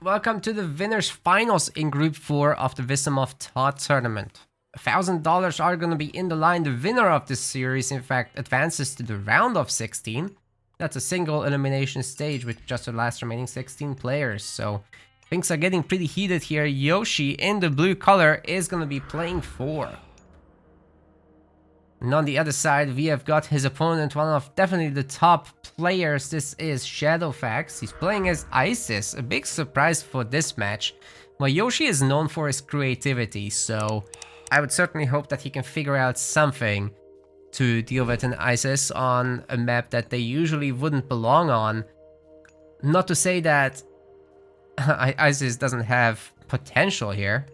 Welcome to the winners finals in Group 4 of the Wisdom of Thoth tournament. $1,000 are going to be in the line. The winner of this series, in fact, advances to the round of 16. That's a single elimination stage with just the last remaining 16 players. So things are getting pretty heated here. Yoshi in the blue color is going to be playing 4. And on the other side, we have got his opponent, one of definitely the top players. This is Shadowfax. He's playing as Isis, a big surprise for this match. Well, Yoshi is known for his creativity, so I would certainly hope that he can figure out something to deal with an Isis on a map that they usually wouldn't belong on. Not to say that Isis doesn't have potential here.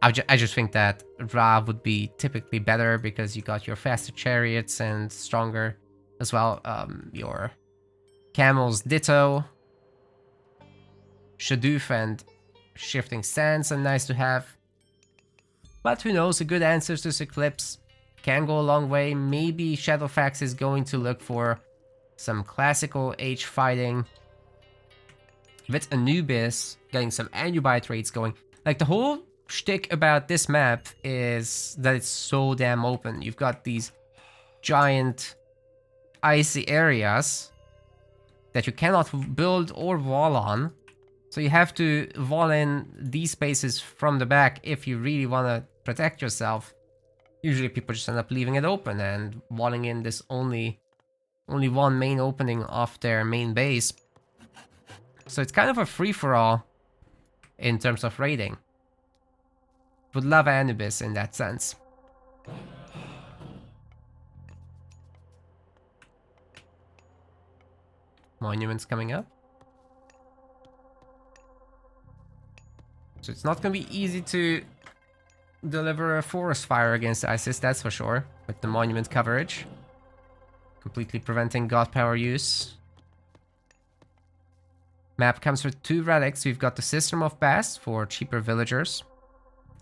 I just think that Ra would be typically better because you got your faster chariots and stronger as well. Your camels ditto. Shadoof and shifting sands are nice to have. But who knows, a good answer to this Eclipse can go a long way. Maybe Shadowfax is going to look for some classical Age fighting with Anubis, getting some Anubite raids going. Like, the whole shtick about this map is that it's so damn open. You've got these giant icy areas that you cannot build or wall on. So you have to wall in these spaces from the back if you really want to protect yourself. Usually people just end up leaving it open and walling in this only one main opening off their main base. So it's kind of a free-for-all in terms of raiding. Would love Anubis in that sense. Monuments coming up. So it's not going to be easy to deliver a forest fire against Isis, that's for sure, with the monument coverage. Completely preventing god power use. Map comes with 2 relics. We've got the System of Bast for cheaper villagers.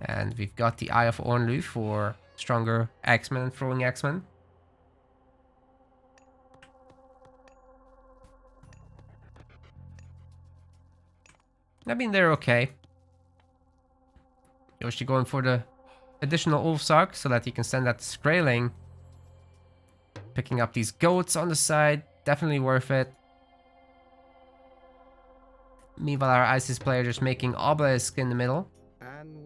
And we've got the Eye of Ornlu for stronger X-Men and throwing X-Men. I mean, they're okay. Yoshi going for the additional Ulfsark so that he can send that to Skraeling. Picking up these goats on the side, definitely worth it. Meanwhile, our Isis player just making obelisk in the middle.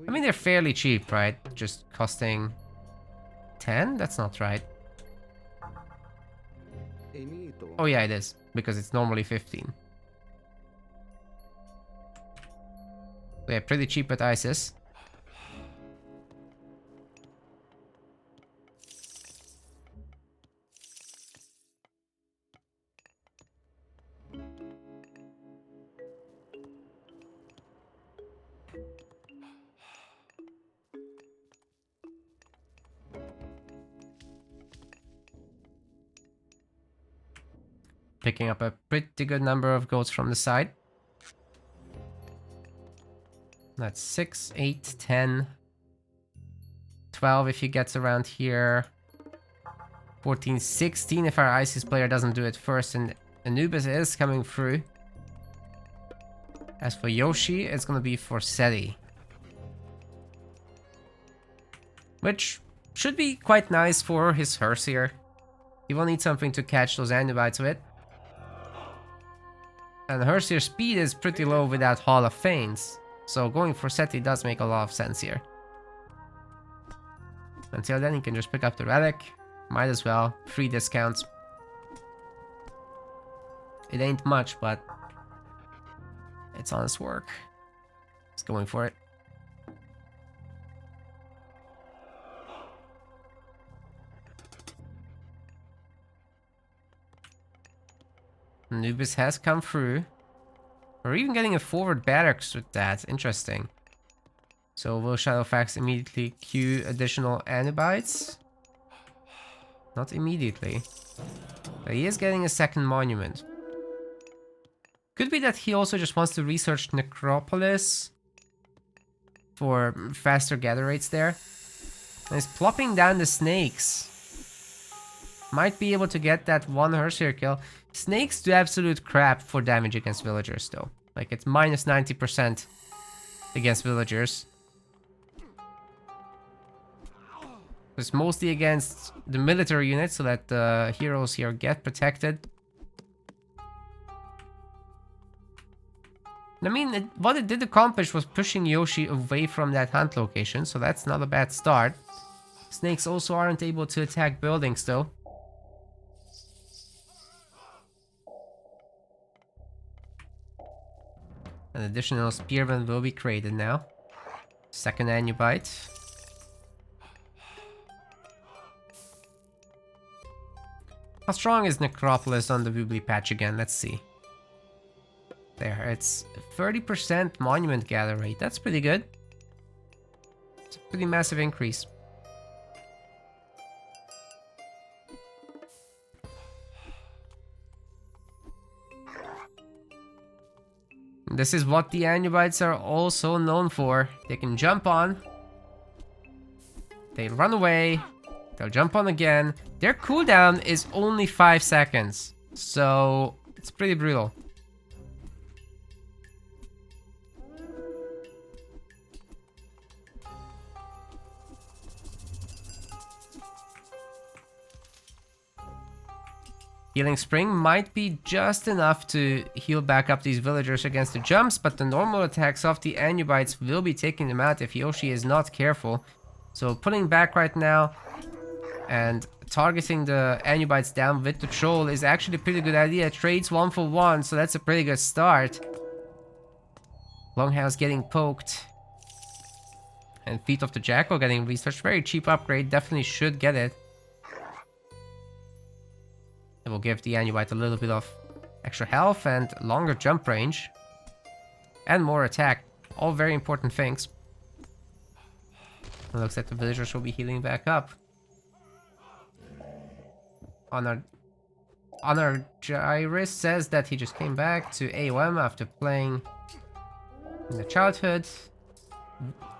I mean, they're fairly cheap, right? Just costing 10? That's not right. Oh yeah, it is, because it's normally 15. So yeah, pretty cheap with Isis. Picking up a pretty good number of goats from the side. That's 6, 8, 10, 12 if he gets around here. 14, 16 if our Isis player doesn't do it first, and Anubis is coming through. As for Yoshi, it's gonna be for Seti. Which should be quite nice for his Herseer. He will need something to catch those Anubites with. And Herseer speed is pretty low without Hall of Fanes, so going for Seti does make a lot of sense here. Until then, he can just pick up the relic. Might as well. 3 discounts. It ain't much, but it's honest work. He's going for it. Anubis has come through. We're even getting a forward barracks with that. Interesting. So will Shadowfax immediately queue additional Anubites? Not immediately. But he is getting a second monument. Could be that he also just wants to research Necropolis for faster gather rates there. And he's plopping down the snakes. Might be able to get that one Herseer kill. Snakes do absolute crap for damage against villagers though. Like, it's minus 90% against villagers. It's mostly against the military units, so that the heroes here get protected. I mean, what it did accomplish was pushing Yoshi away from that hunt location, so that's not a bad start. Snakes also aren't able to attack buildings, though. An additional spearman will be created now. Second Anubite. How strong is Necropolis on the Woobly patch again? Let's see. There, it's 30% monument gather rate. That's pretty good. It's a pretty massive increase. This is what the Anubites are also known for. They can jump on. They run away. They'll jump on again. Their cooldown is only 5 seconds. So, it's pretty brutal. Healing Spring might be just enough to heal back up these villagers against the jumps, but the normal attacks of the Anubites will be taking them out if Yoshi is not careful. So pulling back right now and targeting the Anubites down with the troll is actually a pretty good idea. It trades 1 for 1, so that's a pretty good start. Longhouse getting poked. And Feet of the Jackal getting researched. Very cheap upgrade, definitely should get it. It will give the Anubite a little bit of extra health and longer jump range. And more attack. All very important things. It looks like the villagers will be healing back up. Honor Gyrus says that he just came back to AOM after playing in the childhood.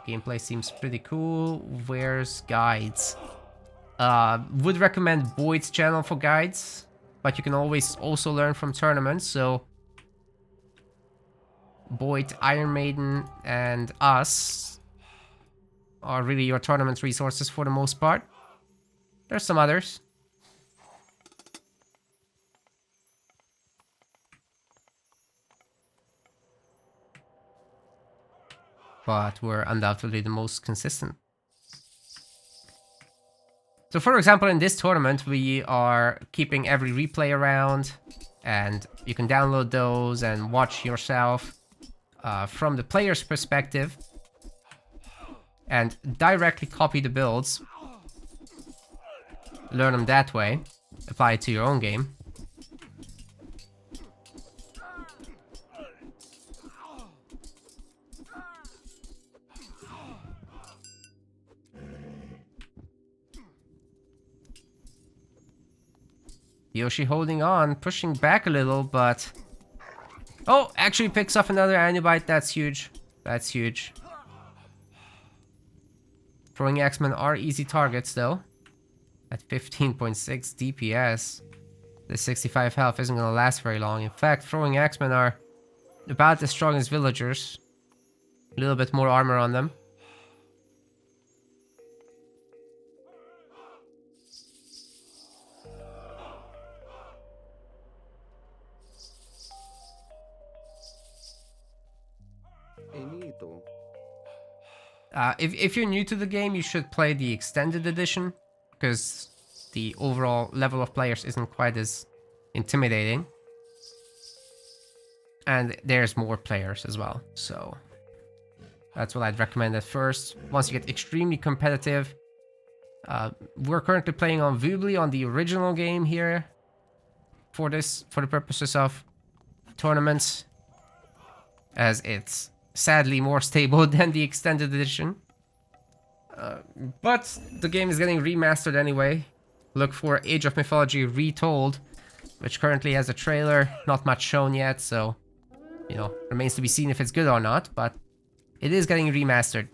Gameplay seems pretty cool. Where's guides? Would recommend Boyd's channel for guides. But you can always also learn from tournaments, so Boyd, Iron Maiden, and us are really your tournament resources for the most part. There's some others. But we're undoubtedly the most consistent. So for example, in this tournament, we are keeping every replay around, and you can download those and watch yourself from the player's perspective and directly copy the builds, learn them that way, apply it to your own game. Yoshi holding on, pushing back a little, but... Oh, actually picks off another Anubite. That's huge. That's huge. Throwing Axemen are easy targets, though. At 15.6 DPS, the 65 health isn't going to last very long. In fact, Throwing Axemen are about as strong as villagers. A little bit more armor on them. If you're new to the game, you should play the extended edition, because the overall level of players isn't quite as intimidating. And there's more players as well, so that's what I'd recommend at first. Once you get extremely competitive, we're currently playing on Woobly on the original game here for the purposes of tournaments, as it's sadly more stable than the extended edition. But the game is getting remastered anyway. Look for Age of Mythology Retold, which currently has a trailer, not much shown yet, so, you know, remains to be seen if it's good or not, but it is getting remastered.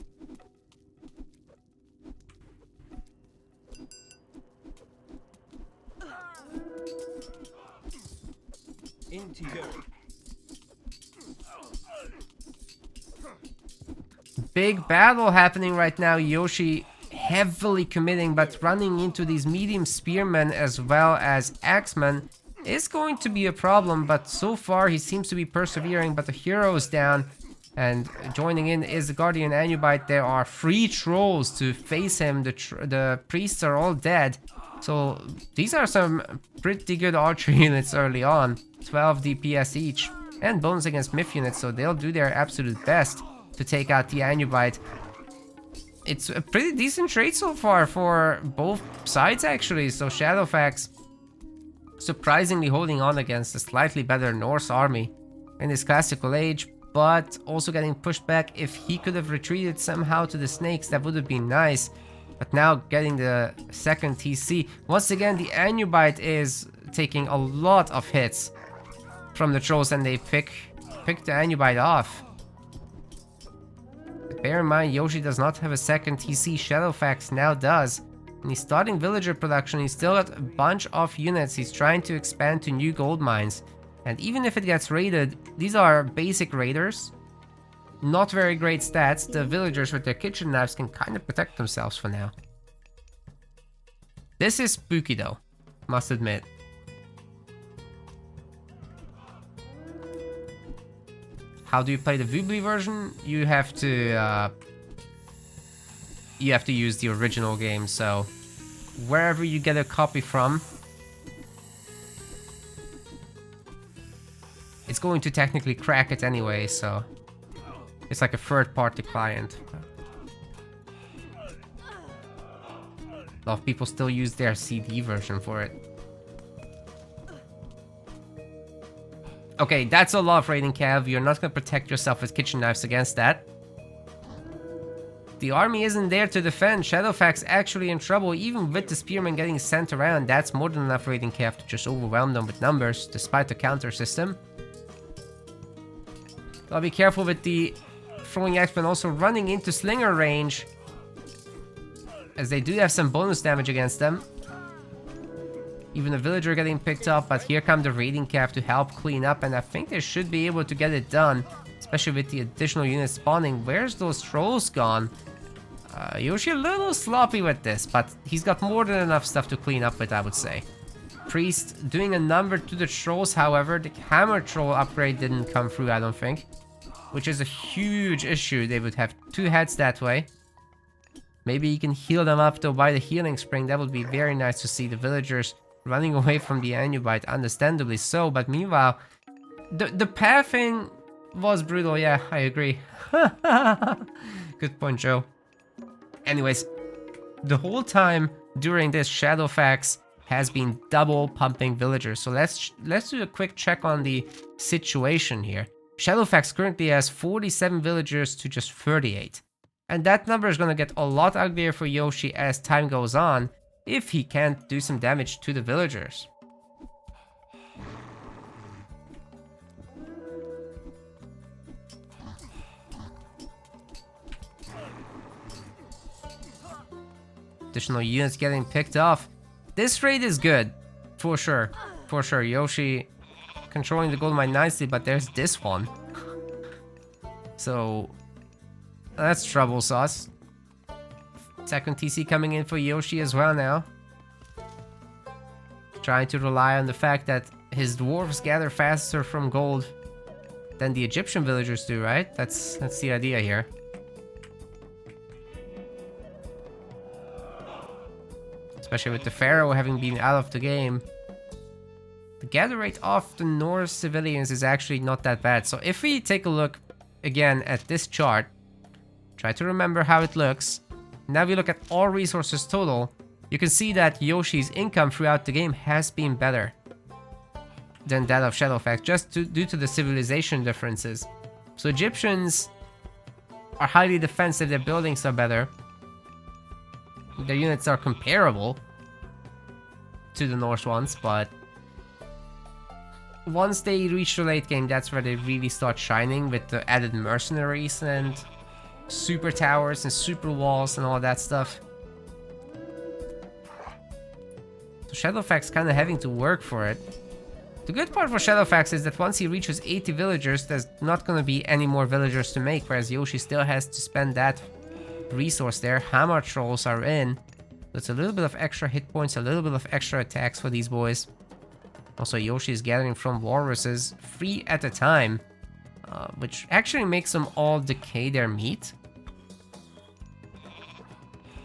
Big battle happening right now. Yoshi heavily committing, but running into these medium spearmen as well as axemen is going to be a problem. But so far he seems to be persevering, but the hero is down. And joining in is the Guardian Anubite. There are 3 trolls to face him. The priests are all dead. So these are some pretty good archery units early on. 12 DPS each. And bonus against myth units, so they'll do their absolute best to take out the Anubite. It's a pretty decent trade so far for both sides actually. So Shadowfax surprisingly holding on against a slightly better Norse army in this classical age, but also getting pushed back. If he could have retreated somehow to the snakes, that would have been nice. But now getting the second TC. Once again, the Anubite is taking a lot of hits from the trolls, and they pick the Anubite off. But bear in mind, Yoshi does not have a second TC. Shadowfax now does. And he's starting villager production. He's still got a bunch of units. He's trying to expand to new gold mines. And even if it gets raided, these are basic raiders. Not very great stats. The villagers with their kitchen knives can kind of protect themselves for now. This is spooky though, must admit. How do you play the Vubli version? You have to use the original game, so wherever you get a copy from, it's going to technically crack it anyway, so it's like a third-party client. A lot of people still use their CD version for it. Okay, that's a lot of raiding cav. You're not going to protect yourself with kitchen knives against that. The army isn't there to defend. Shadowfax actually in trouble, even with the spearmen getting sent around. That's more than enough raiding cav to just overwhelm them with numbers, despite the counter system. Gotta be careful with the throwing axemen also running into slinger range, as they do have some bonus damage against them. Even a villager getting picked up, but here come the raiding cav to help clean up, and I think they should be able to get it done, especially with the additional units spawning. Where's those trolls gone? Yoshi a little sloppy with this, but he's got more than enough stuff to clean up with, I would say. Priest doing a number to the trolls, however. The hammer troll upgrade didn't come through, I don't think, which is a huge issue. They would have 2 heads that way. Maybe you can heal them up though by the healing spring. That would be very nice to see. The villagers running away from the Anubite, understandably so, but meanwhile, the pathing was brutal. Yeah, I agree. Good point, Joe. Anyways, the whole time during this, Shadowfax has been double pumping villagers. So let's do a quick check on the situation here. Shadowfax currently has 47 villagers to just 38. And that number is going to get a lot uglier for Yoshi as time goes on, if he can't do some damage to the villagers. Additional units getting picked off. This raid is good, for sure. For sure, Yoshi controlling the gold mine nicely, but there's this one. So that's trouble sauce. Second TC coming in for Yoshi as well now. Trying to rely on the fact that his dwarves gather faster from gold than the Egyptian villagers do, right? That's the idea here. Especially with the Pharaoh having been out of the game. The gather rate of the Norse civilians is actually not that bad. So if we take a look again at this chart, try to remember how it looks. Now we look at all resources total. You can see that Yoshi's income throughout the game has been better than that of Shadowfax, just due to the civilization differences. So Egyptians are highly defensive, their buildings are better. Their units are comparable to the Norse ones, but once they reach the late game, that's where they really start shining with the added mercenaries and super towers and super walls and all that stuff. So Shadowfax kind of having to work for it. The good part for Shadowfax is that once he reaches 80 villagers, there's not gonna be any more villagers to make, whereas Yoshi still has to spend that resource there. Hammer trolls are in. That's a little bit of extra hit points, a little bit of extra attacks for these boys. Also, Yoshi is gathering from walruses 3 at a time, which actually makes them all decay their meat.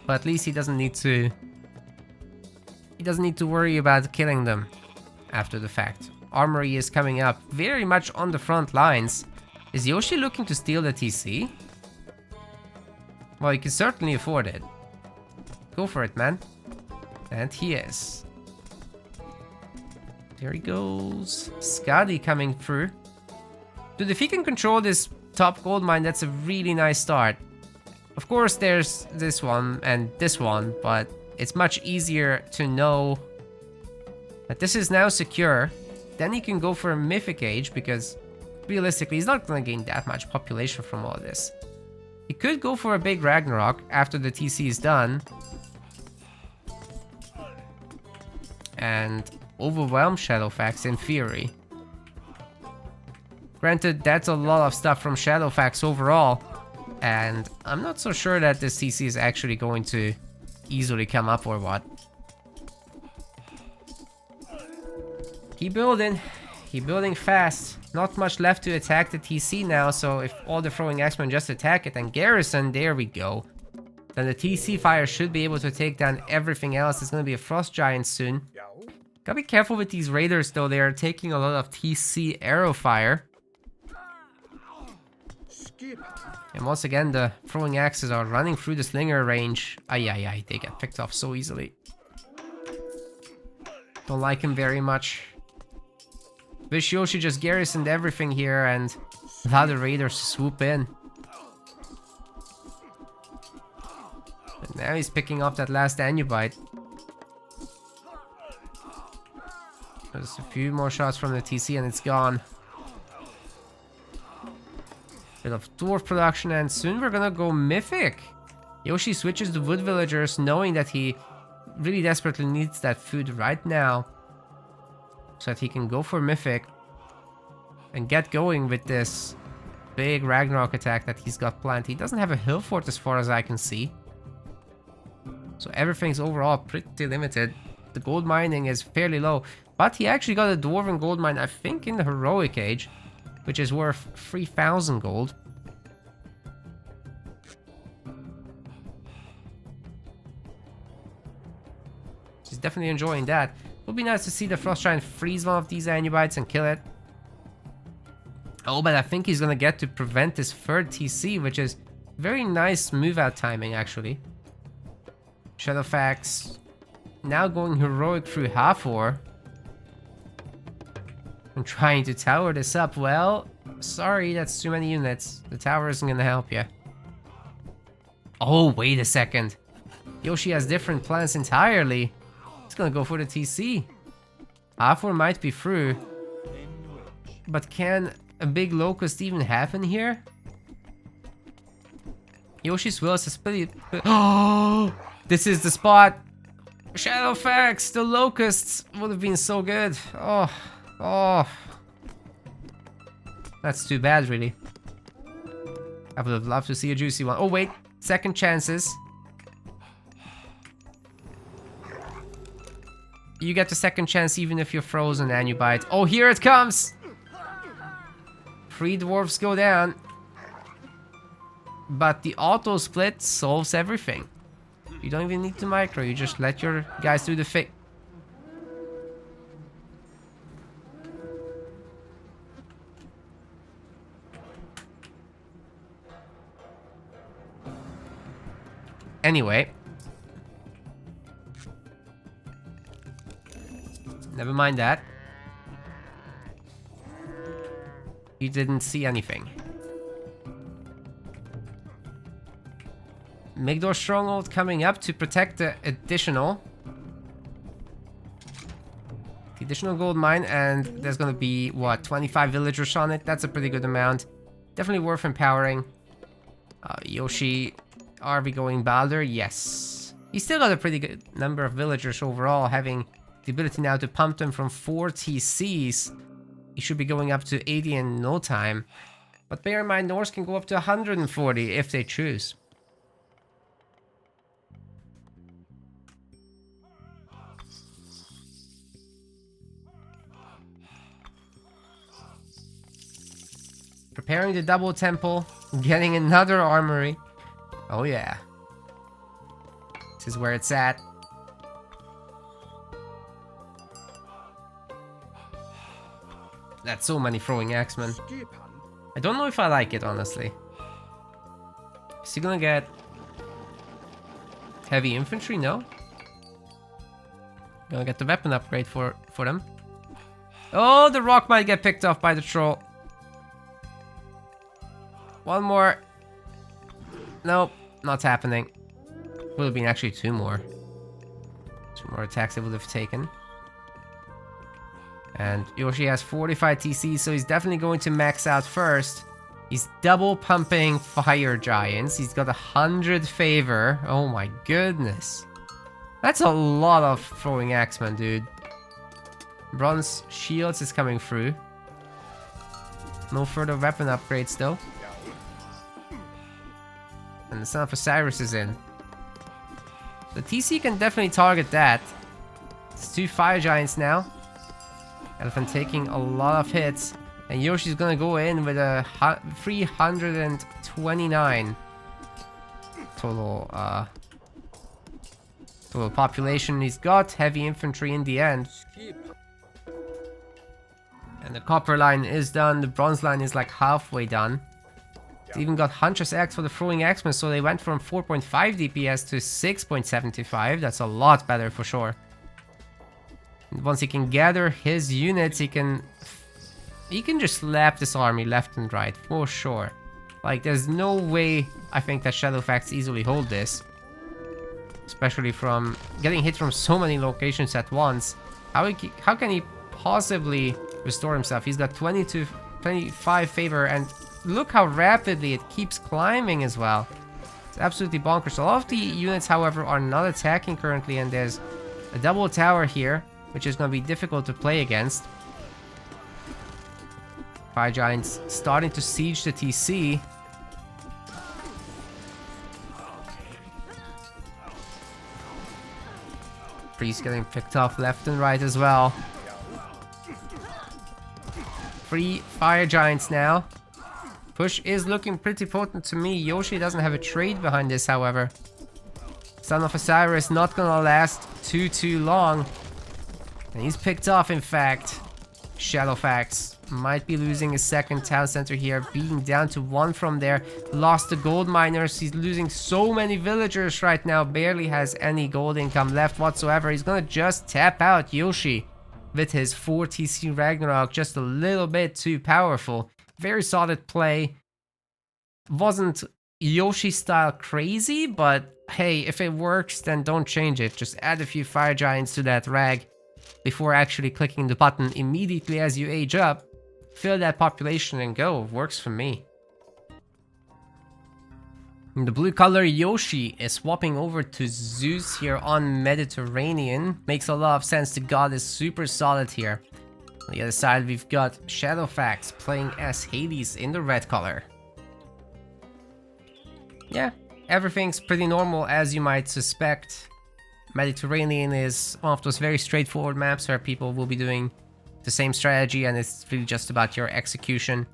But at least he doesn't need to worry about killing them after the fact. Armory is coming up very much on the front lines. Is Yoshi looking to steal the TC? Well, he can certainly afford it. Go for it, man. And he is. There he goes. Scotty coming through. Dude, if he can control this top gold mine, that's a really nice start. Of course, there's this one and this one, but it's much easier to know that this is now secure. Then he can go for a Mythic Age, because realistically, he's not going to gain that much population from all this. He could go for a big Ragnarok after the TC is done. And overwhelm Shadowfax in theory. Granted, that's a lot of stuff from Shadowfax overall. And I'm not so sure that this TC is actually going to easily come up or what. Keep building. Keep building fast. Not much left to attack the TC now, so if all the throwing axemen just attack it and garrison, there we go. Then the TC fire should be able to take down everything else. It's going to be a frost giant soon. Gotta be careful with these raiders though, they are taking a lot of TC arrow fire. And once again, the throwing axes are running through the slinger range. Ay, they get picked off so easily. Don't like him very much. Wish Yoshi just garrisoned everything here and allow the raiders to swoop in. But now he's picking up that last Anubite. There's a few more shots from the TC and it's gone. Bit of dwarf production and soon we're gonna go Mythic. Yoshi switches to wood villagers knowing that he really desperately needs that food right now. So that he can go for Mythic and get going with this big Ragnarok attack that he's got planned. He doesn't have a hill fort as far as I can see. So everything's overall pretty limited. The gold mining is fairly low. But he actually got a dwarven gold mine, I think, in the heroic age, which is worth 3,000 gold. He's definitely enjoying that. Would be nice to see the frost giant freeze one of these Anubites and kill it. Oh, but I think he's gonna get to prevent this third TC, which is very nice move out timing actually. Shadowfax now going heroic through Hathor. I'm trying to tower this up. Well, sorry, that's too many units. The tower isn't gonna help you. Oh, wait a second. Yoshi has different plans entirely. He's gonna go for the TC. Hathor might be through. But can a big locust even happen here? Yoshi's will is a split. Oh, this is the spot. Shadowfax, the locusts would have been so good. Oh, that's too bad, really. I would have loved to see a juicy one. Oh, wait. Second chances. You get the second chance even if you're frozen and you bite. Oh, here it comes! 3 dwarfs go down. But the auto split solves everything. You don't even need to micro. You just let your guys do the thing. Anyway. Never mind that. You didn't see anything. Migdor Stronghold coming up to protect the additional. The additional gold mine, and there's gonna be, what, 25 villagers on it? That's a pretty good amount. Definitely worth empowering. Yoshi, are we going Balder? Yes. He's still got a pretty good number of villagers overall, having the ability now to pump them from 4 TCs. He should be going up to 80 in no time. But bear in mind, Norse can go up to 140 if they choose. Preparing the double temple, getting another armory. Oh yeah. This is where it's at. That's so many throwing axemen. I don't know if I like it, honestly. Is he gonna get heavy infantry? No. Gonna get the weapon upgrade for them. Oh, the rock might get picked off by the troll. One more. Nope, not happening. Would have been actually two more. Two more attacks it would have taken. And Yoshi has 45 TC, so he's definitely going to max out first. He's double pumping fire giants. He's got 100 favor. Oh my goodness. That's a lot of throwing axemen, dude. Bronze shields is coming through. No further weapon upgrades though. And the Son of Osiris is in. The TC can definitely target that. It's 2 fire giants now. Elephant taking a lot of hits. And Yoshi's gonna go in with a 329 total total population. He's got heavy infantry in the end. And the copper line is done. The bronze line is like halfway done. It's even got Huntress Axe for the throwing axemen, so they went from 4.5 DPS to 6.75. That's a lot better for sure. And once he can gather his units, he can just slap this army left and right for sure. Like, there's no way I think that Shadowfax easily hold this, especially from getting hit from so many locations at once. How can he possibly restore himself? He's got 25 favor, and look how rapidly it keeps climbing as well. It's absolutely bonkers. A lot of the units, however, are not attacking currently, and there's a double tower here, which is going to be difficult to play against. Fire Giants starting to siege the TC. Priest getting picked off left and right as well. 3 Fire Giants now. Push is looking pretty potent to me. Yoshi doesn't have a trade behind this, however. Son of Osiris not gonna last too long. And he's picked off, in fact. Shadowfax might be losing his second town center here, being down to 1 from there. Lost the gold miners. He's losing so many villagers right now. Barely has any gold income left whatsoever. He's gonna just tap out Yoshi with his 4 TC Ragnarok. Just a little bit too powerful. Very solid play. Wasn't Yoshi style crazy, but hey, if it works, then don't change it. Just add a few fire giants to that rag before actually clicking the button immediately as you age up. Fill that population and go. Works for me. And the blue color Yoshi is swapping over to Zeus here on Mediterranean. Makes a lot of sense. The god is super solid here. On the other side, we've got Shadowfax playing as Hades in the red color. Yeah, everything's pretty normal as you might suspect. Mediterranean is one of those very straightforward maps where people will be doing the same strategy, and it's really just about your execution.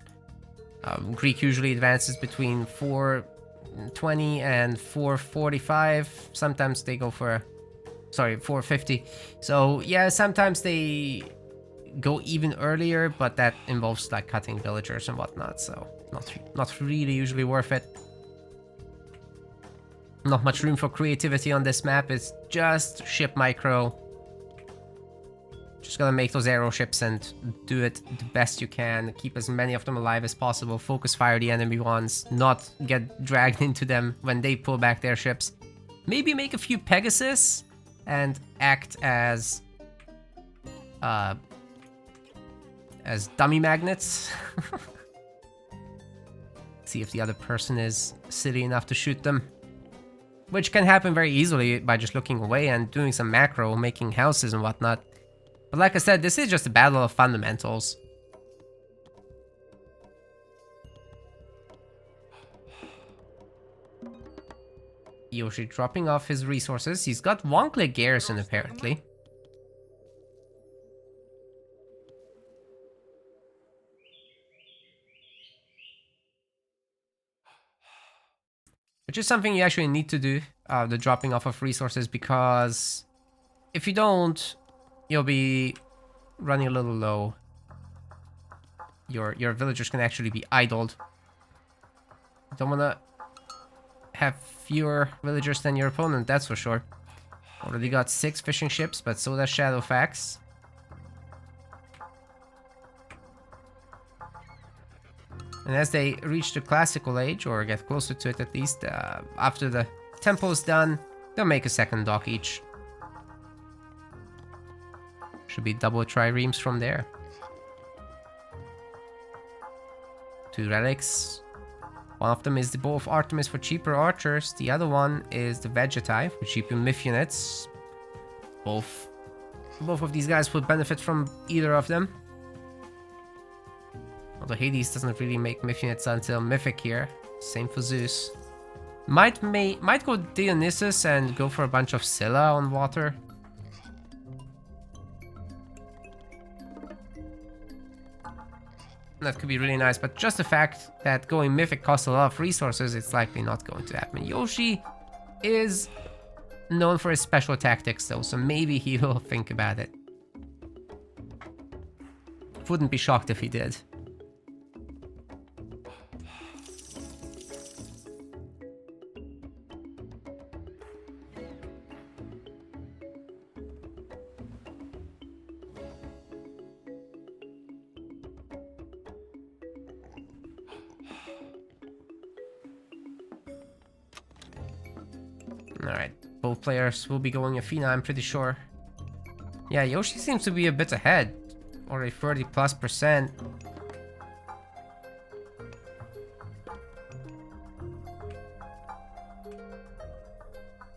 Greek usually advances between 420 and 445. Sometimes they go for, 450. So yeah, sometimes they go even earlier, but that involves like cutting villagers and whatnot, so not really usually worth it. Not much room for creativity on this map. It's just ship micro. Just gotta make those arrow ships and do it the best you can. Keep as many of them alive as possible. Focus fire the enemy ones. Not get dragged into them when they pull back their ships. Maybe make a few Pegasus and act as dummy magnets. See if the other person is silly enough to shoot them. Which can happen very easily by just looking away and doing some macro, making houses and whatnot. But like I said, this is just a battle of fundamentals. Yoshi dropping off his resources. He's got one-click garrison apparently. Which is something you actually need to do, the dropping off of resources, because if you don't, you'll be running a little low. Your villagers can actually be idled. Don't want to have fewer villagers than your opponent, that's for sure. Already got 6 fishing ships, but so does Shadowfax. And as they reach the classical age, or get closer to it at least, after the temple is done, they'll make a second dock each. Should be double triremes from there. 2 relics. One of them is the Bow of Artemis for cheaper archers. The other one is the Vegetae for cheaper myth units. Both of these guys would benefit from either of them. Although Hades doesn't really make myth units until Mythic here. Same for Zeus. Might go Dionysus and go for a bunch of Scylla on water. That could be really nice, but just the fact that going Mythic costs a lot of resources, it's likely not going to happen. Yoshi is known for his special tactics though, so maybe he will think about it. Wouldn't be shocked if he did. Alright, both players will be going Athena, I'm pretty sure. Yeah, Yoshi seems to be a bit ahead. Already 30+%.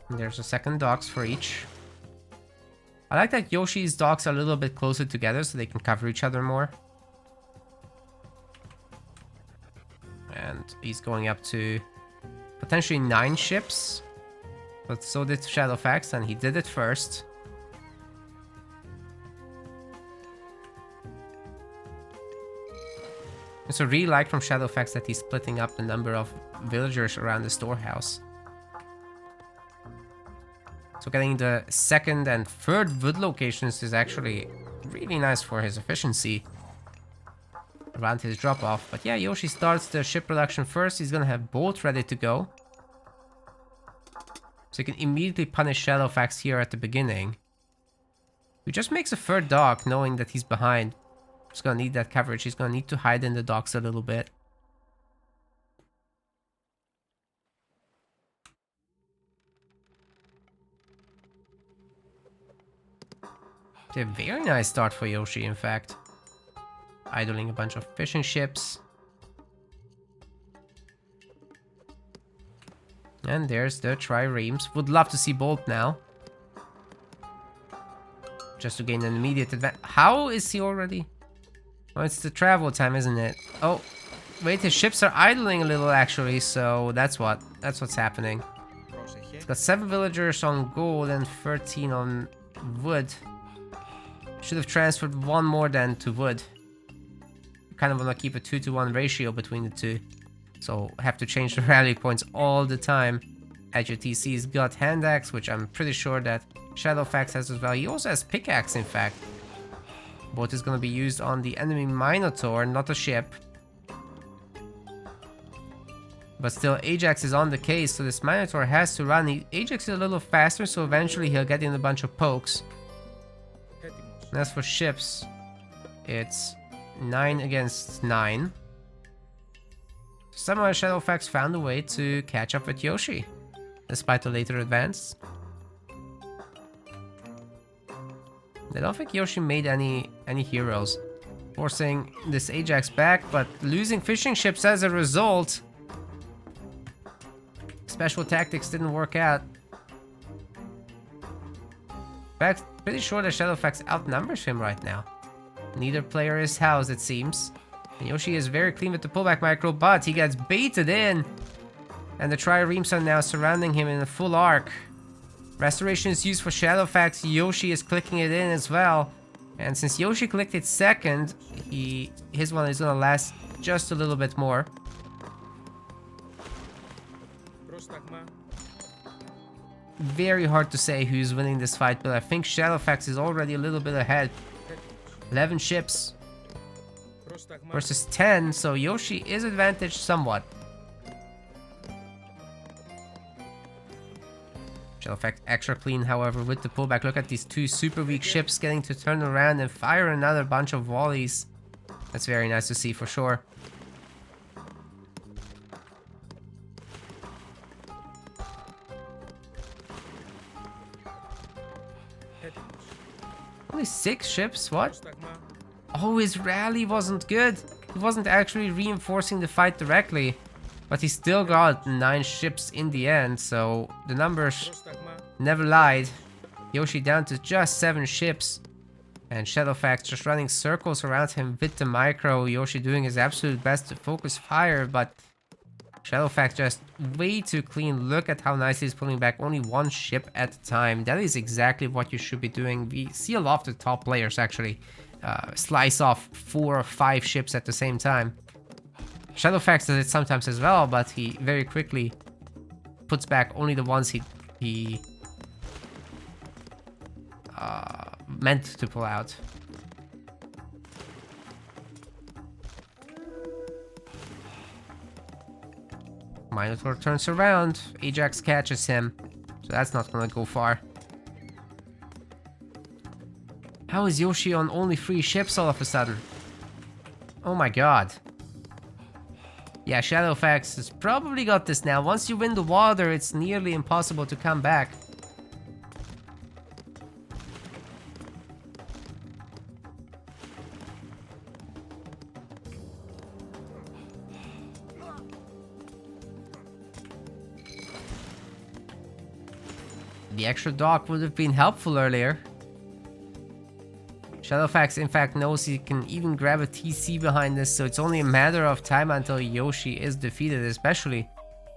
There's a second docks for each. I like that Yoshi's docks are a little bit closer together so they can cover each other more. And he's going up to potentially 9 ships. But so did Shadowfax, and he did it first. And so really like from Shadowfax that he's splitting up the number of villagers around the storehouse. So getting the 2nd and 3rd wood locations is actually really nice for his efficiency around his drop-off. But yeah, Yoshi starts the ship production first. He's gonna have both ready to go. So you can immediately punish Shadowfax here at the beginning. He just makes a 3rd dock knowing that he's behind. He's gonna need that coverage. He's gonna need to hide in the docks a little bit. It's a very nice start for Yoshi, in fact. Idling a bunch of fishing ships. And there's the triremes. Would love to see Bolt now. Just to gain an immediate advantage. How is he already? Oh, it's the travel time, isn't it? Oh, wait, his ships are idling a little actually, so that's what's happening. He's got 7 villagers on gold and 13 on wood. Should have transferred 1 more than to wood. Kind of want to keep a 2-to-1 ratio between the two. So have to change the rally points all the time. At your TC's got hand axe, which I'm pretty sure that Shadowfax has as well. He also has pickaxe, in fact. Both is going to be used on the enemy Minotaur, not a ship. But still, Ajax is on the case, so this Minotaur has to run. Ajax is a little faster, so eventually he'll get in a bunch of pokes. And as for ships, it's 9 against 9. Somehow Shadowfax found a way to catch up with Yoshi, despite the later advance. I don't think Yoshi made any heroes, forcing this Ajax back, but losing fishing ships as a result. Special tactics didn't work out. In fact, Pretty sure that Shadowfax outnumbers him right now. Neither player is housed, it seems. And Yoshi is very clean with the pullback micro, but he gets baited in. And the triremes are now surrounding him in a full arc. Restoration is used for Shadowfax. Yoshi is clicking it in as well. And since Yoshi clicked it second, his one is gonna last just a little bit more. Very hard to say who's winning this fight, but I think Shadowfax is already a little bit ahead. 11 ships versus 10, so Yoshi is advantaged somewhat. Shadowfax extra clean, however, with the pullback. Look at these two super weak ships getting to turn around and fire another bunch of volleys. That's very nice to see for sure. Only 6 ships? What? Oh, his rally wasn't good. He wasn't actually reinforcing the fight directly. But he still got 9 ships in the end, so the numbers never lied. Yoshi down to just 7 ships. And Shadowfax just running circles around him with the micro. Yoshi doing his absolute best to focus fire, but Shadowfax just way too clean. Look at how nice he's pulling back only 1 ship at a time. That is exactly what you should be doing. We see a lot of the top players actually slice off 4 or 5 ships at the same time. Shadowfax does it sometimes as well, but he very quickly puts back only the ones he meant to pull out. Minotaur turns around, Ajax catches him, so that's not gonna go far. How is Yoshi on only 3 ships all of a sudden? Oh my god. Yeah, Shadowfax has probably got this now. Once you win the water, it's nearly impossible to come back. The extra dock would have been helpful earlier. Shadowfax in fact knows he can even grab a TC behind this, so it's only a matter of time until Yoshi is defeated, especially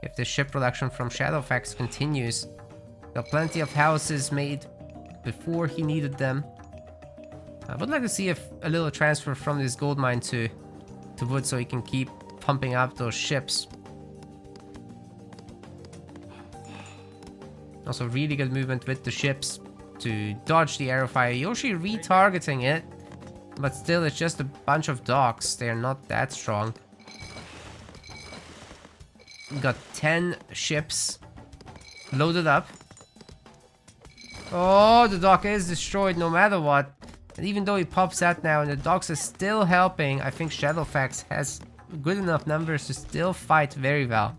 if the ship production from Shadowfax continues. Got plenty of houses made before he needed them. I would like to see a little transfer from this gold mine to wood so he can keep pumping up those ships. Also really good movement with the ships to dodge the arrow fire. Yoshi retargeting it, but still it's just a bunch of docks. They're not that strong. Got 10 ships loaded up. Oh, the dock is destroyed no matter what. And even though he pops out now and the docks are still helping, I think Shadowfax has good enough numbers to still fight very well.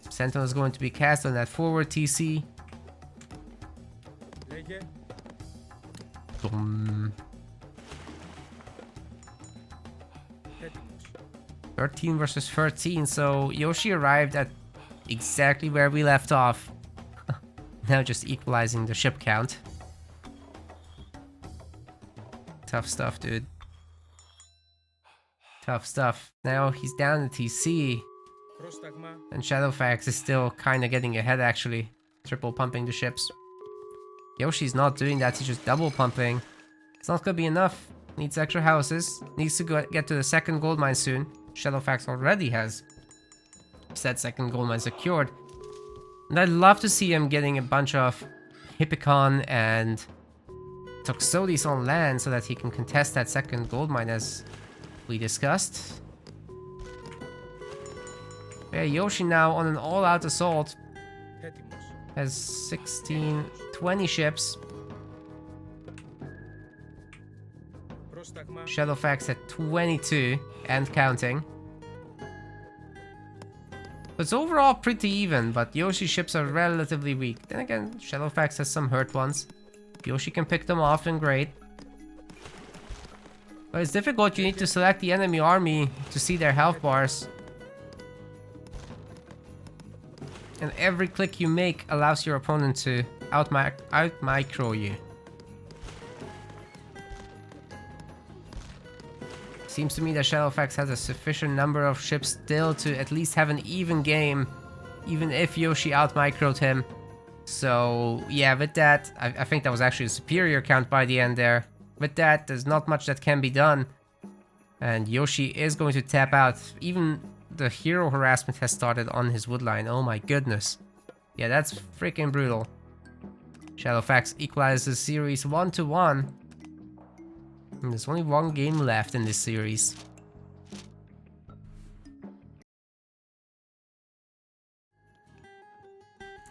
Sentinel is going to be cast on that forward TC. 13 versus 13, so Yoshi arrived at exactly where we left off. Now just equalizing the ship count. Tough stuff, dude. Tough stuff. Now he's down to TC. And Shadowfax is still kind of getting ahead actually. Triple pumping the ships. Yoshi's not doing that, he's just double pumping. It's not gonna be enough. Needs extra houses. Needs to get to the second gold mine soon. Shadowfax already has said second gold mine secured. And I'd love to see him getting a bunch of Hippicon and Toxotes on land so that he can contest that second gold mine as we discussed. Yeah, Yoshi now on an all-out assault. Has 20 ships. Shadowfax at 22 and counting. It's overall pretty even, but Yoshi's ships are relatively weak. Then again, Shadowfax has some hurt ones. If Yoshi can pick them off, then great. But it's difficult, you need to select the enemy army to see their health bars. And every click you make allows your opponent to out micro you. Seems to me that Shadowfax has a sufficient number of ships still to at least have an even game, even if Yoshi out microed him. So yeah, with that, I think that was actually a superior count by the end there. With that, there's not much that can be done. And Yoshi is going to tap out. Even the hero harassment has started on his woodline. Oh my goodness. Yeah, that's freaking brutal. Shadowfax equalizes series 1-1. And there's only one game left in this series.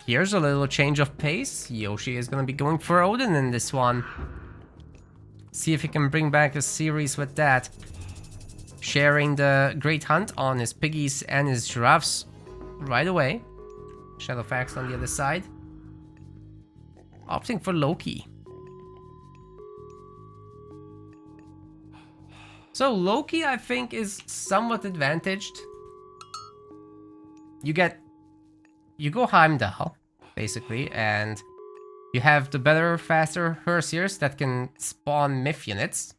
Here's a little change of pace. Yoshi is gonna be going for Odin in this one. See if he can bring back a series with that. Sharing the Great Hunt on his piggies and his giraffes right away. Shadowfax on the other side. Opting for Loki. So Loki, I think, is somewhat advantaged. You go Heimdall, basically, and you have the better, faster Hersiers that can spawn myth units.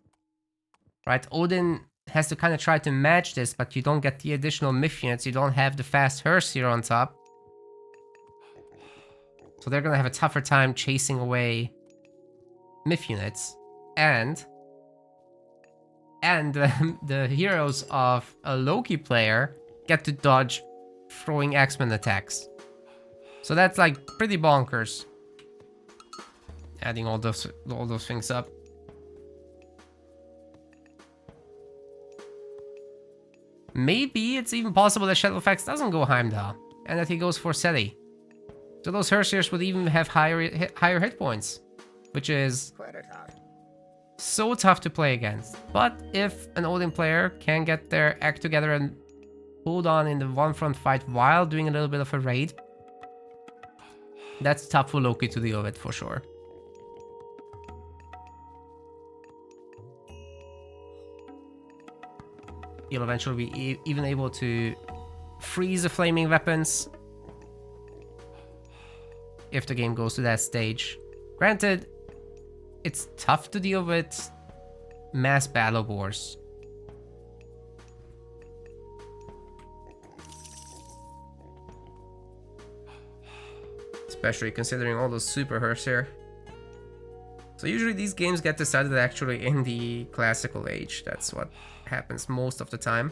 Right, Odin has to kind of try to match this, but you don't get the additional myth units, you don't have the fast Hersier on top. So they're gonna have a tougher time chasing away myth units. And the heroes of a Loki player get to dodge throwing X-Men attacks. So that's like pretty bonkers. Adding all those things up. Maybe it's even possible that Shadowfax doesn't go Heimdall and that he goes for Seti. So those Hersiers would even have higher hit points, which is so tough to play against. But if an Odin player can get their act together and hold on in the one front fight while doing a little bit of a raid, that's tough for Loki to deal with for sure. He'll eventually be even able to freeze the flaming weapons if the game goes to that stage. Granted, it's tough to deal with mass battle wars. Especially considering all those super Hersier. So usually these games get decided actually in the classical age. That's what happens most of the time.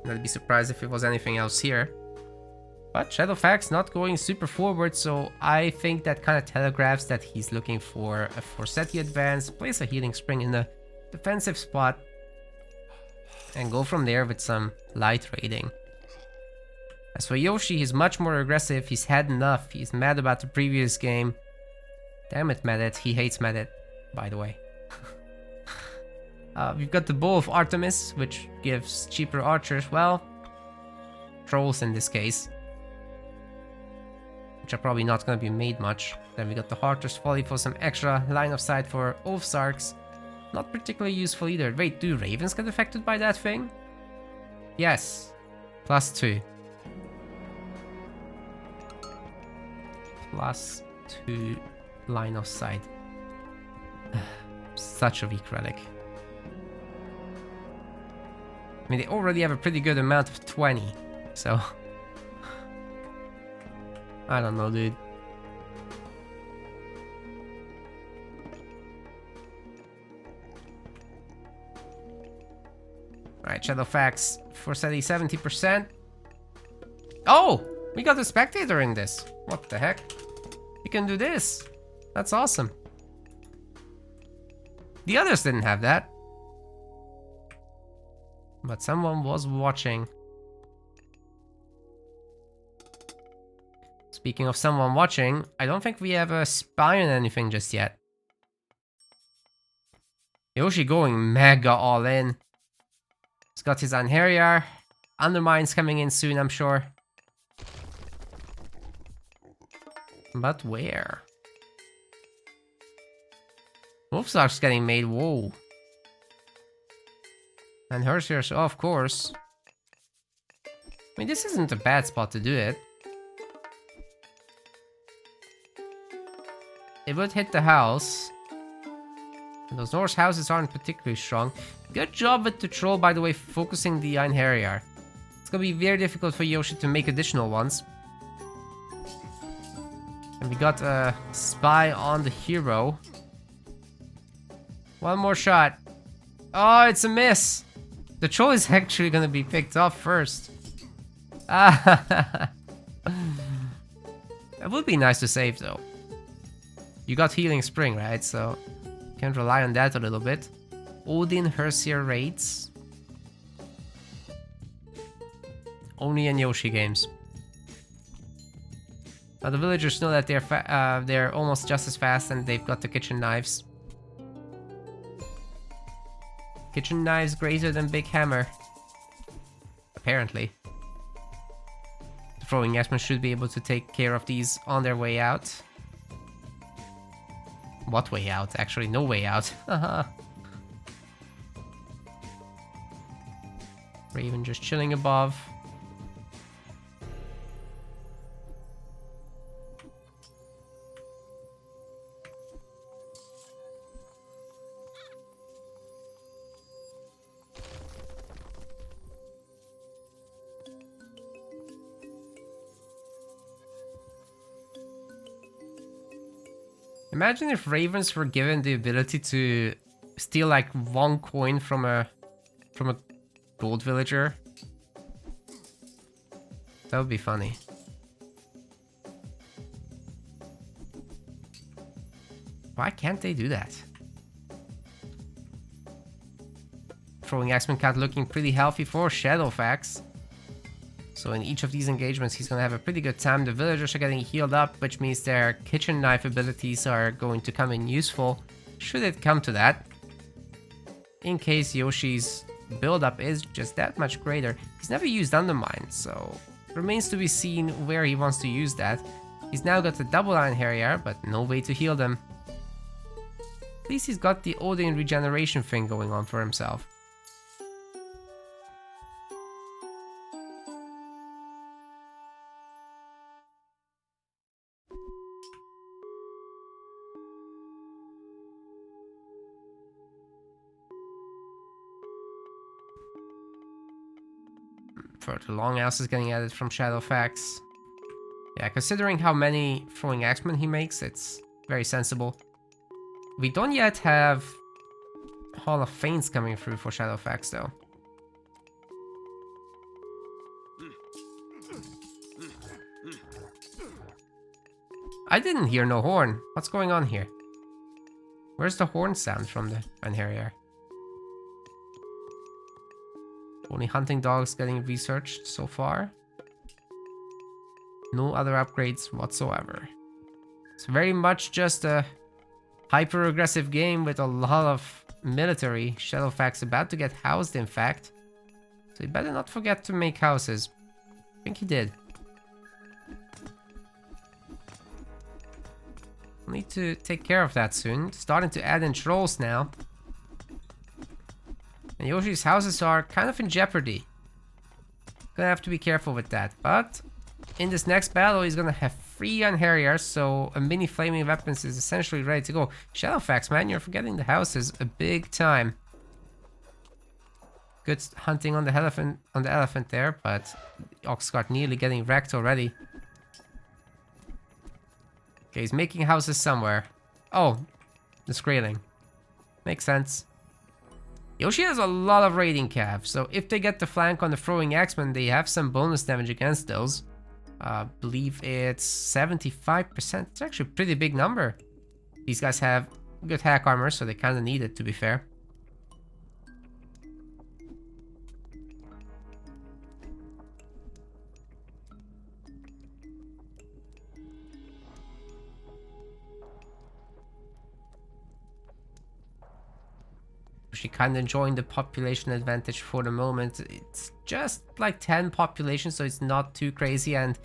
And I'd be surprised if it was anything else here. But Shadowfax not going super forward, so I think that kind of telegraphs that he's looking for a Forseti advance, place a healing spring in the defensive spot, and go from there with some light raiding. As for Yoshi, he's much more aggressive, he's had enough, he's mad about the previous game. Damn it, Medit, he hates Medit, by the way. We've got the Bow of Artemis, which gives cheaper archers, well, trolls in this case. Which are probably not going to be made much. Then we got the Harter's Folly for some extra line of sight for Oathsarks. Not particularly useful either. Wait, do ravens get affected by that thing? Yes. +2. +2 line of sight. Such a weak relic. I mean, they already have a pretty good amount of 20, so... I don't know, dude. Alright, Shadowfax for 70%. Oh! We got a spectator in this. What the heck? We can do this. That's awesome. The others didn't have that. But someone was watching. Speaking of someone watching, I don't think we have a spy on anything just yet. Yoshi going mega all in. He's got his Anheriar. Undermine's coming in soon, I'm sure. But where? Wolfsark's getting made, whoa. And Hersiers, oh, of course. I mean, this isn't a bad spot to do it. it would hit the house. And those Norse houses aren't particularly strong. Good job with the troll, by the way, focusing the Iron Harrier. It's gonna be very difficult for Yoshi to make additional ones. And we got a spy on the hero. One more shot. Oh, it's a miss. The troll is actually gonna be picked off first. Ah, that would be nice to save though. You got Healing Spring, right? So you can rely on that a little bit. Odin Hersier raids. Only in Yoshi games. Now the villagers know that they're almost just as fast, and they've got the kitchen knives. Kitchen knives greater than big hammer. Apparently. The throwing axemen should be able to take care of these on their way out. What way out? Actually, no way out. Raven just chilling above. Imagine if ravens were given the ability to steal like one coin from a gold villager. That would be funny. Why can't they do that? Throwing Axeman Cat looking pretty healthy for Shadowfax. So in each of these engagements, he's gonna have a pretty good time. The villagers are getting healed up, which means their kitchen knife abilities are going to come in useful, should it come to that. In case Yoshi's build-up is just that much greater. He's never used Undermine, so remains to be seen where he wants to use that. He's now got the double Iron Harrier, but no way to heal them. At least he's got the Odin regeneration thing going on for himself. For the Longhouse is getting added from Shadowfax. Yeah, considering how many throwing axemen he makes, it's very sensible. We don't yet have Hall of Fames coming through for Shadowfax though. I didn't hear no horn. What's going on here? Where's the horn sound from the Iron Harrier? Only hunting dogs getting researched so far. No other upgrades whatsoever. It's very much just a hyper-aggressive game with a lot of military. Shadowfax about to get housed, in fact. So he better not forget to make houses. I think he did. We'll need to take care of that soon. Starting to add in trolls now. And Yoshi's houses are kind of in jeopardy. Gonna have to be careful with that. But in this next battle, he's gonna have 3 Iron Harriers, so a mini flaming weapons is essentially ready to go. Shadowfax, man, you're forgetting the houses a big time. Good hunting on the elephant there, but Oxcart nearly getting wrecked already. Okay, he's making houses somewhere. Oh, the Skraeling. Makes sense. Yoshi has a lot of raiding calves, so if they get the flank on the throwing axemen, they have some bonus damage against those. I believe it's 75%. It's actually a pretty big number. These guys have good hack armor, so they kind of need it, to be fair. She kind of enjoying the population advantage for the moment. It's just like 10 population, so it's not too crazy, and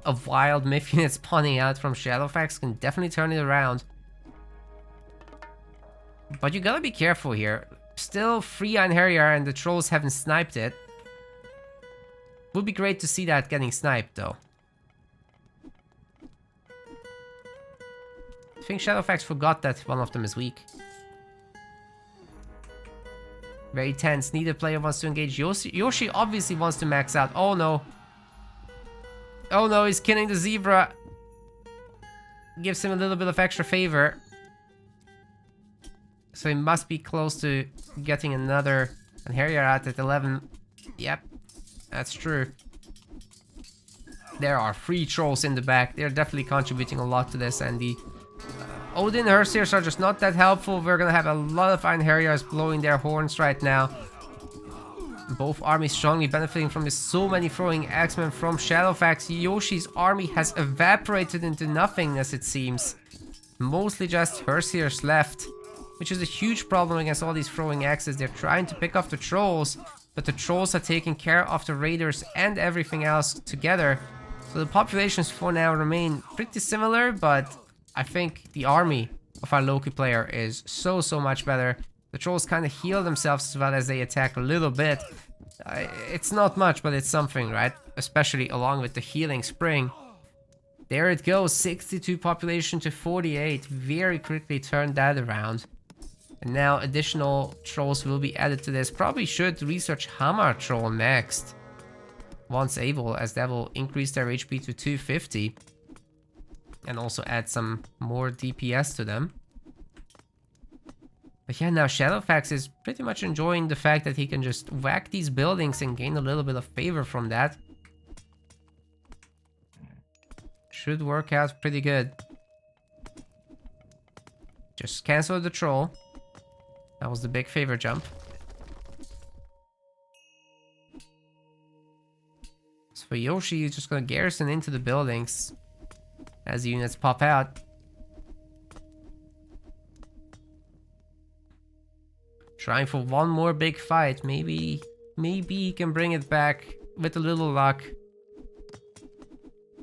a wild myth unit spawning out from Shadowfax can definitely turn it around. But you gotta be careful here. Still 3 Iron Harrier and the trolls haven't sniped it. Would be great to see that getting sniped though. I think Shadowfax forgot that one of them is weak. Very tense. Neither player wants to engage. Yoshi obviously wants to max out. Oh no. Oh no, he's killing the zebra. Gives him a little bit of extra favor. So he must be close to getting another Harrier out at 11. Yep, that's true. There are 3 trolls in the back. They're definitely contributing a lot to this, and the Odin Hersiers are just not that helpful. We're gonna have a lot of Iron Harriers blowing their horns right now. Both armies strongly benefiting from this. So many throwing axemen from Shadowfax. Yoshi's army has evaporated into nothingness, it seems. Mostly just Hersiers left, which is a huge problem against all these throwing axes. They're trying to pick off the trolls, but the trolls are taking care of the raiders and everything else together. So the populations for now remain pretty similar, but I think the army of our Loki player is so much better. The trolls kind of heal themselves as well as they attack a little bit. It's not much, but it's something, right? Especially along with the healing spring. There it goes, 62 population to 48. Very quickly turned that around. And now additional trolls will be added to this. Probably should research Hammer Troll next, once able, as that will increase their HP to 250. And also add some more DPS to them. But yeah, now Shadowfax is pretty much enjoying the fact that he can just whack these buildings and gain a little bit of favor from that. Should work out pretty good. Just cancel the troll. That was the big favor jump. So for Yoshi, he's just gonna garrison into the buildings as the units pop out. Trying for one more big fight. Maybe he can bring it back with a little luck.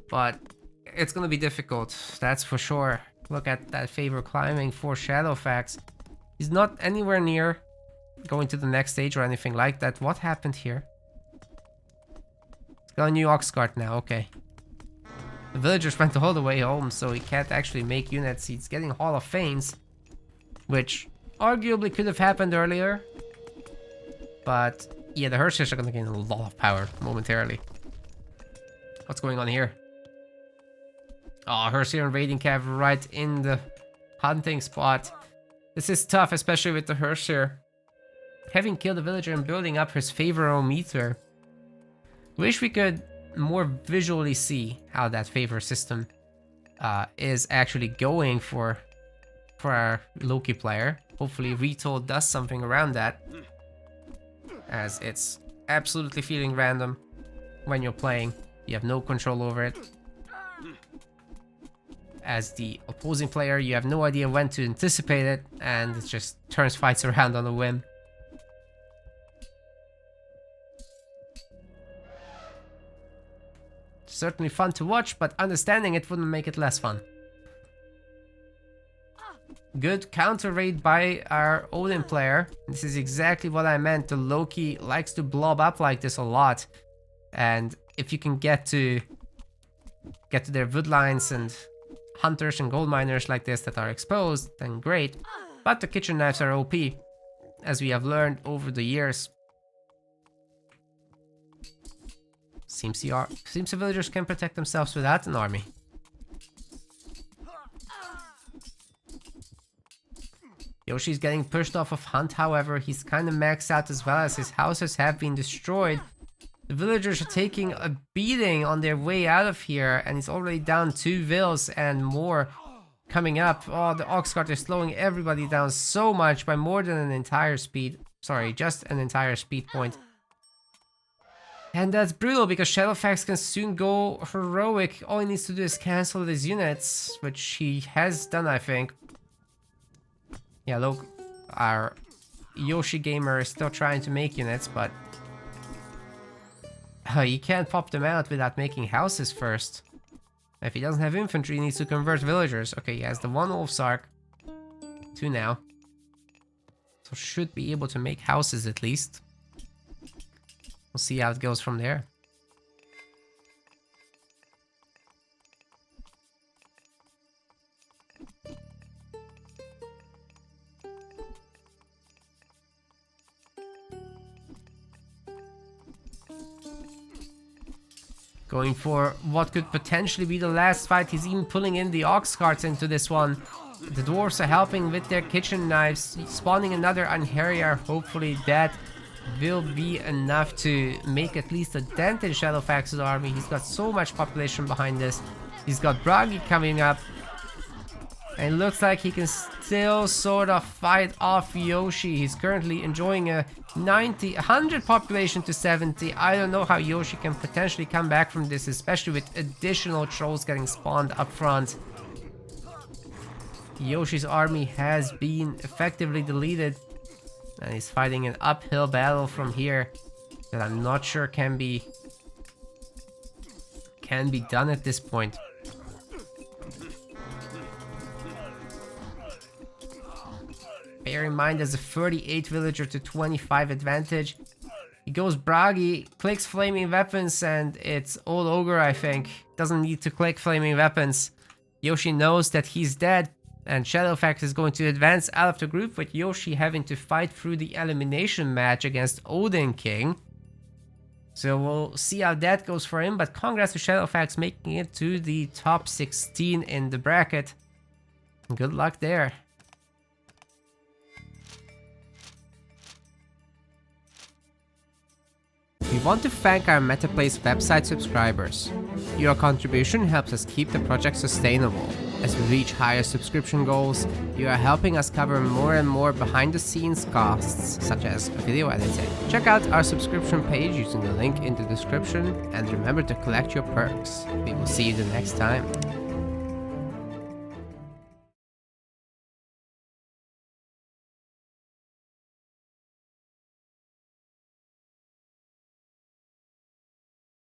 But it's gonna be difficult, that's for sure. Look at that favor climbing for Shadowfax. He's not anywhere near going to the next stage or anything like that. What happened here? He's got a new ox cart now, okay. The villagers went all the way home, so he can't actually make units. He's getting Hall of Fames, which arguably could have happened earlier. But yeah, the Hersiers are gonna gain a lot of power momentarily. What's going on here? Oh, Hersier and Raiding Cav right in the hunting spot. This is tough, especially with the Hersier having killed a villager and building up his favorometer. Wish we could more visually see how that favor system is actually going for our Loki player. Hopefully Retold does something around that, as it's absolutely feeling random when you're playing. You have no control over it. As the opposing player, you have no idea when to anticipate it, and it just turns fights around on a whim. Certainly fun to watch, but understanding it wouldn't make it less fun. Good counter raid by our Odin player. This is exactly what I meant. The Loki likes to blob up like this a lot, and if you can get to their woodlines and hunters and gold miners like this that are exposed, then great. But the kitchen knives are OP, as we have learned over the years. Seems the villagers can protect themselves without an army. Yoshi's getting pushed off of Hunt, however. He's kind of maxed out as well, as his houses have been destroyed. The villagers are taking a beating on their way out of here, and he's already down 2 vills and more coming up. Oh, the ox cart is slowing everybody down so much by more than an entire speed. Sorry, just an entire speed point. And that's brutal, because Shadowfax can soon go heroic. All he needs to do is cancel his units, which he has done, I think. Yeah, look, our Yoshi gamer is still trying to make units, but you can't pop them out without making houses first. If he doesn't have infantry, he needs to convert villagers. Okay, he has the 1 Wolfsark. 2 now. So should be able to make houses at least. We'll see how it goes from there. Going for what could potentially be the last fight. He's even pulling in the ox carts into this one. The dwarves are helping with their kitchen knives, spawning another Anheria. Hopefully that will be enough to make at least a dent in Shadowfax's army. He's got so much population behind this. He's got Bragi coming up. And it looks like he can still sort of fight off Yoshi. He's currently enjoying a 100 population to 70. I don't know how Yoshi can potentially come back from this, especially with additional trolls getting spawned up front. Yoshi's army has been effectively deleted. And he's fighting an uphill battle from here that I'm not sure can be done at this point. Bear in mind there's a 38 villager to 25 advantage. He goes Bragi, clicks flaming weapons, and it's all ogre, I think. Doesn't need to click flaming weapons. Yoshi knows that he's dead, and Shadowfax is going to advance out of the group, with Yoshi having to fight through the elimination match against Odin King. So we'll see how that goes for him, but congrats to Shadowfax making it to the top 16 in the bracket. Good luck there. We want to thank our MetaPlace website subscribers. Your contribution helps us keep the project sustainable. As we reach higher subscription goals, you are helping us cover more and more behind the scenes costs, such as video editing. Check out our subscription page using the link in the description, and remember to collect your perks. We will see you the next time.